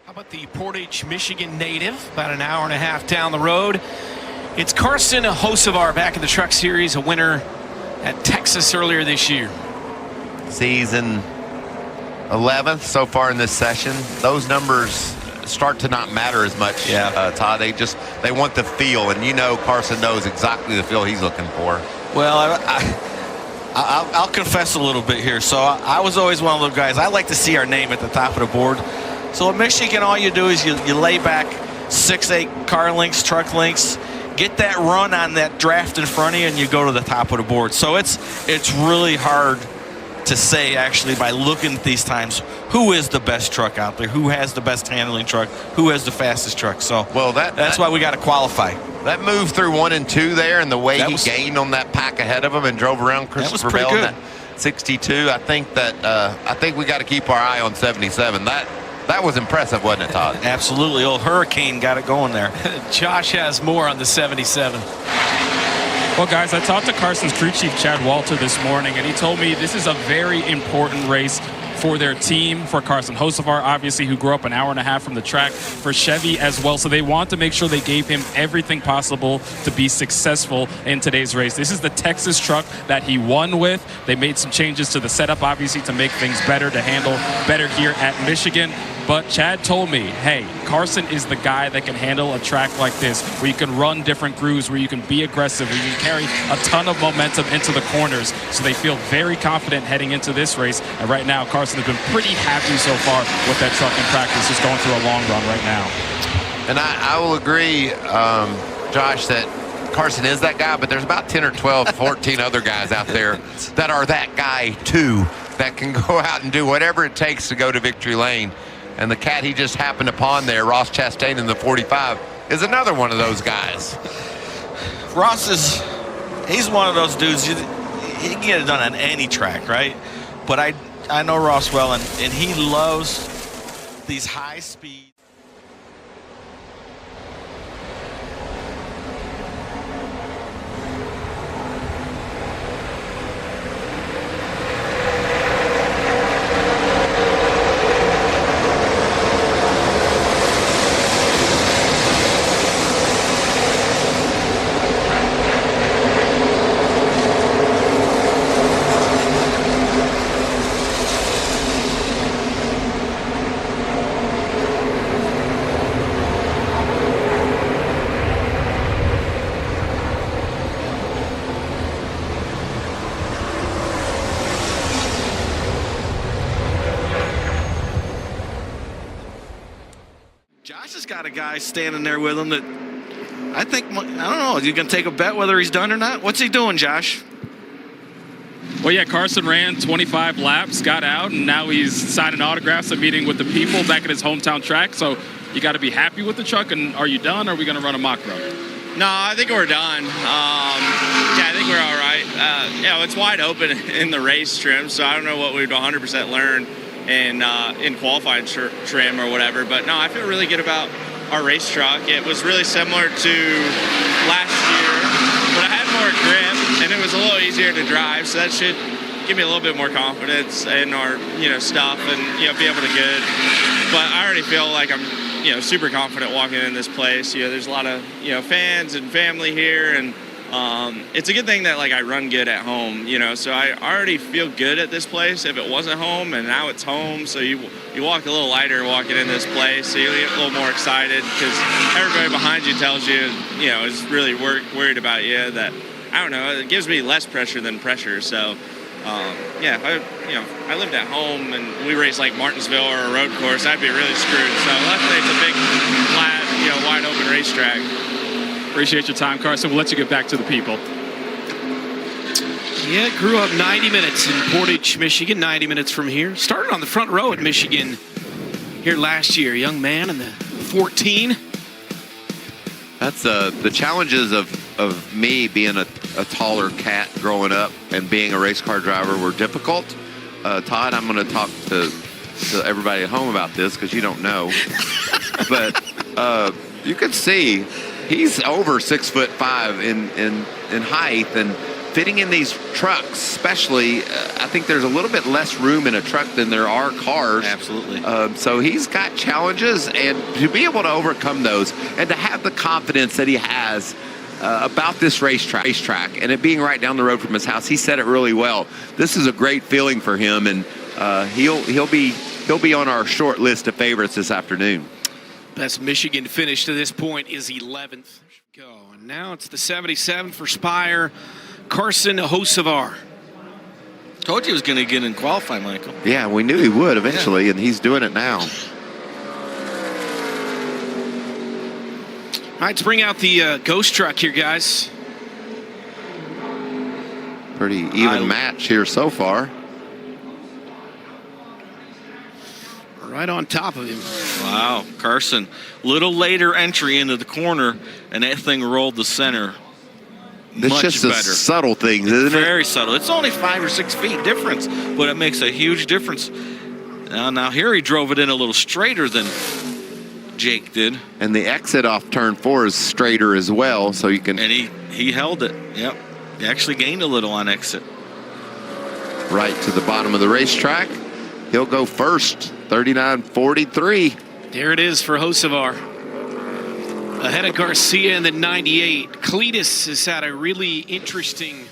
How about the Portage, Michigan native, about an hour and a half down the road? It's Carson Hocevar back in the Truck Series, a winner at Texas earlier this year. Season 11th so far in this session. Those numbers start to not matter as much, Todd. They want the feel, and you know Carson knows exactly the feel he's looking for. Well, I'll confess a little bit here. So I was always one of those guys. I like to see our name at the top of the board. So at Michigan, all you do is you lay back 6-8 car links, truck links, get that run on that draft in front of you, and you go to the top of the board. So it's really hard to say, actually, by looking at these times, who is the best truck out there, who has the best handling truck, who has the fastest truck. So that's why we got to qualify. That move through 1 and 2 there, and the way he gained on that pack ahead of him and drove around Christopher Bell in that 62, I think we got to keep our eye on 77. That was impressive, wasn't it, Todd? Absolutely. Old Hurricane got it going there. Josh has more on the 77. Well, guys, I talked to Carson's crew chief, Chad Walter, this morning, and he told me this is a very important race for their team, for Carson Hocevar, obviously, who grew up an hour and a half from the track, for Chevy as well. So they want to make sure they gave him everything possible to be successful in today's race. This is the Texas truck that he won with. They made some changes to the setup, obviously, to make things better, to handle better here at Michigan. But Chad told me, hey, Carson is the guy that can handle a track like this, where you can run different grooves, where you can be aggressive, where you can carry a ton of momentum into the corners. So they feel very confident heading into this race. And right now, Carson has been pretty happy so far with that truck in practice, just going through a long run right now. And I will agree, Josh, that Carson is that guy, but there's about 10 or 12, 14 other guys out there that are that guy too, that can go out and do whatever it takes to go to victory lane. And the cat he just happened upon there, Ross Chastain in the 45, is another one of those guys. Ross he's one of those dudes, he can get it done on any track, right? But I know Ross well, and he loves these high speed. Josh has got a guy standing there with him that I don't know, is he going to take a bet whether he's done or not? What's he doing, Josh? Well, yeah, Carson ran 25 laps, got out, and now he's signing autographs and meeting with the people back at his hometown track. So you got to be happy with the truck. And are you done, or are we going to run a mock run? No, I think we're done. I think we're all right. It's wide open in the race trim, so I don't know what we'd 100% learn in qualifying trim or whatever. But no, I feel really good about our race truck. It was really similar to last year, but I had more grip and it was a little easier to drive, so that should give me a little bit more confidence in our stuff and be able to get it. But I already feel like I'm super confident walking in this place. There's a lot of fans and family here, and it's a good thing that I run good at home, so I already feel good at this place if it wasn't home, and now it's home, so you walk a little lighter walking in this place, so you get a little more excited because everybody behind you tells you, is really worried about you. That, I don't know, it gives me less pressure than pressure. So I lived at home and we raced like Martinsville or a road course, I'd be really screwed. So luckily it's a big, flat, wide open racetrack. Appreciate your time, Carson. We'll let you get back to the people. Yeah, grew up 90 minutes in Portage, Michigan, 90 minutes from here. Started on the front row at Michigan here last year. Young man in the 14. That's the challenges of me being a taller cat growing up and being a race car driver were difficult. Todd, I'm going to talk to everybody at home about this because you don't know. But you can see he's over 6'5" in height and fitting in these trucks, especially, I think there's a little bit less room in a truck than there are cars. Absolutely. So he's got challenges, and to be able to overcome those and to have the confidence that he has about this racetrack and it being right down the road from his house, he said it really well. This is a great feeling for him, and he'll be on our short list of favorites this afternoon. Best Michigan finish to this point is 11th. Go. And now it's the 77 for Spire, Carson Hocevar. Told you he was going to get in qualifying, Michael. Yeah, we knew he would eventually, and he's doing it now. All right, let's bring out the ghost truck here, guys. Pretty even match here so far. Right on top of him. Wow, Carson. Little later entry into the corner, and that thing rolled the center. It's much just better. the subtle things, isn't it? Very subtle. It's only 5 or 6 feet difference, but it makes a huge difference. Now here he drove it in a little straighter than Jake did. And the exit off turn 4 is straighter as well, so you can... And he held it. Yep. He actually gained a little on exit. Right to the bottom of the racetrack. He'll go first, 39.43. There it is for Hocevar. Ahead of Garcia in the 98. Cletus has had a really interesting